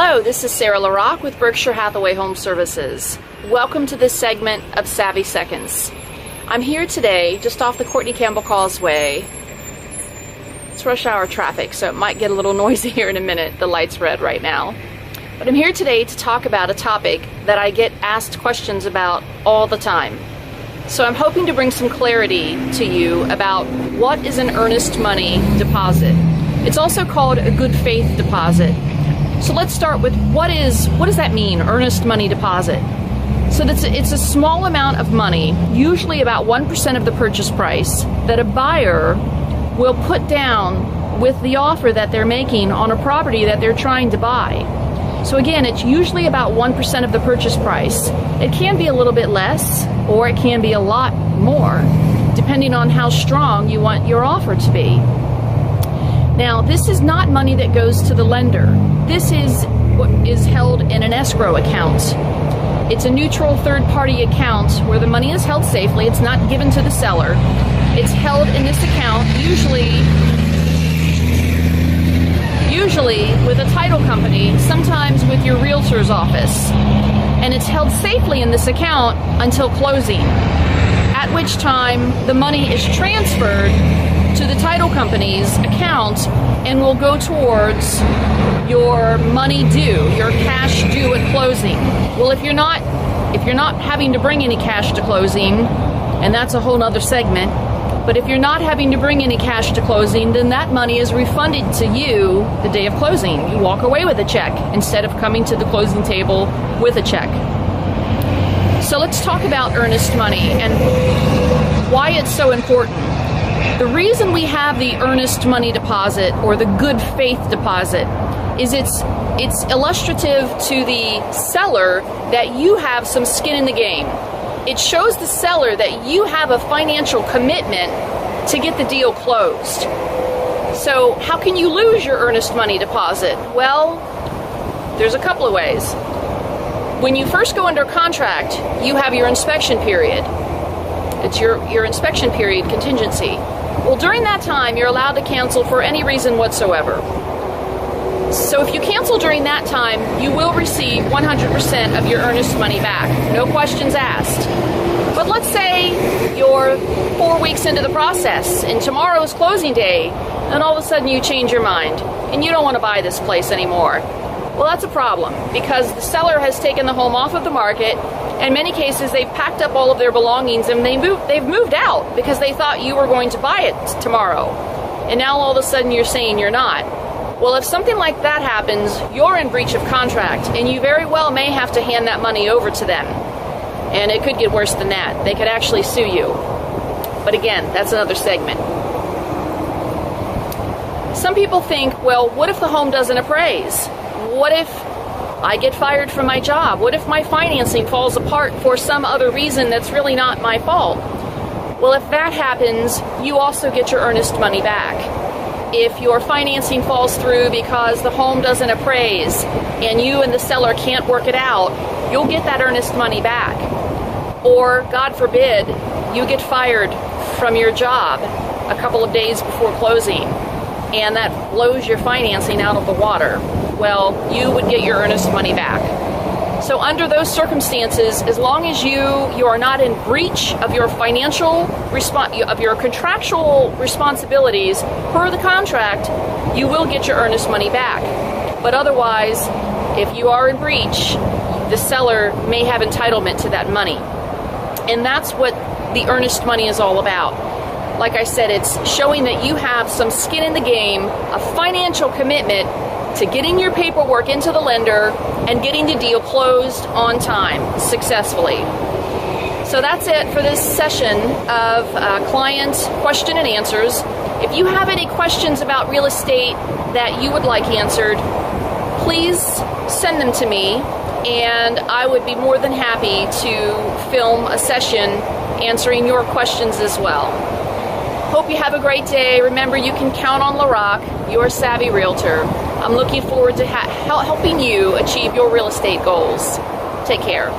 Hello, this is Sara with Berkshire Hathaway Home Services. Welcome to this segment of Savvy Seconds. I'm here today just off the Courtney Campbell Causeway. It's rush hour traffic, so it might get a little noisy here in a minute. The light's red right now. But I'm here today to talk about a topic that I get asked questions about all the time. So I'm hoping to bring some clarity to you about what is an earnest money deposit. It's also called a good faith deposit. So let's start with what does that mean, earnest money deposit? So it's a small amount of money, usually about 1% of the purchase price, that a buyer will put down with the offer that they're making on a property that they're trying to buy. So again, it's usually about 1% of the purchase price. It can be a little bit less, or it can be a lot more, depending on how strong you want your offer to be. Now, this is not money that goes to the lender. This is what is held in an escrow account. It's a neutral third-party account where the money is held safely. It's not given to the seller. It's held in this account, usually with a title company, sometimes with your realtor's office. And it's held safely in this account until closing, at which time the money is transferred to the title company's account and will go towards your money due, your cash due at closing. Well, if you're not having to bring any cash to closing, and that's a whole nother segment, but if you're not having to bring any cash to closing, then that money is refunded to you the day of closing. You walk away with a check instead of coming to the closing table with a check. So let's talk about earnest money and why it's so important. The reason we have the earnest money deposit or the good faith deposit is it's illustrative to the seller that you have some skin in the game. It shows the seller that you have a financial commitment to get the deal closed. So how can you lose your earnest money deposit? Well, there's a couple of ways. When you first go under contract, you have your inspection period. It's your inspection period contingency. Well, during that time, you're allowed to cancel for any reason whatsoever. So if you cancel during that time, you will receive 100% of your earnest money back. No questions asked. But let's say you're 4 weeks into the process and tomorrow is closing day, and all of a sudden you change your mind and you don't want to buy this place anymore. Well, that's a problem because the seller has taken the home off of the market. In many cases, they've packed up all of their belongings and they've moved out because they thought you were going to buy it tomorrow. And now all of a sudden you're saying you're not. Well, if something like that happens, you're in breach of contract and you very well may have to hand that money over to them. And it could get worse than that. They could actually sue you. But again, that's another segment. Some people think, well, what if the home doesn't appraise? What if I get fired from my job? What if my financing falls apart for some other reason that's really not my fault? Well, if that happens, you also get your earnest money back. If your financing falls through because the home doesn't appraise and you and the seller can't work it out, you'll get that earnest money back. Or, God forbid, you get fired from your job a couple of days before closing and that blows your financing out of the water. Well, you would get your earnest money back. So under those circumstances, as long as you are not in breach of your of your contractual responsibilities per the contract, you will get your earnest money back. But otherwise, if you are in breach, the seller may have entitlement to that money. And that's what the earnest money is all about. Like I said, it's showing that you have some skin in the game, a financial commitment to getting your paperwork into the lender and getting the deal closed on time successfully. So that's it for this session of client question and answers. If you have any questions about real estate that you would like answered, please send them to me and I would be more than happy to film a session answering your questions as well. Hope you have a great day. Remember, you can count on LaRock, your savvy realtor. I'm looking forward to helping you achieve your real estate goals. Take care.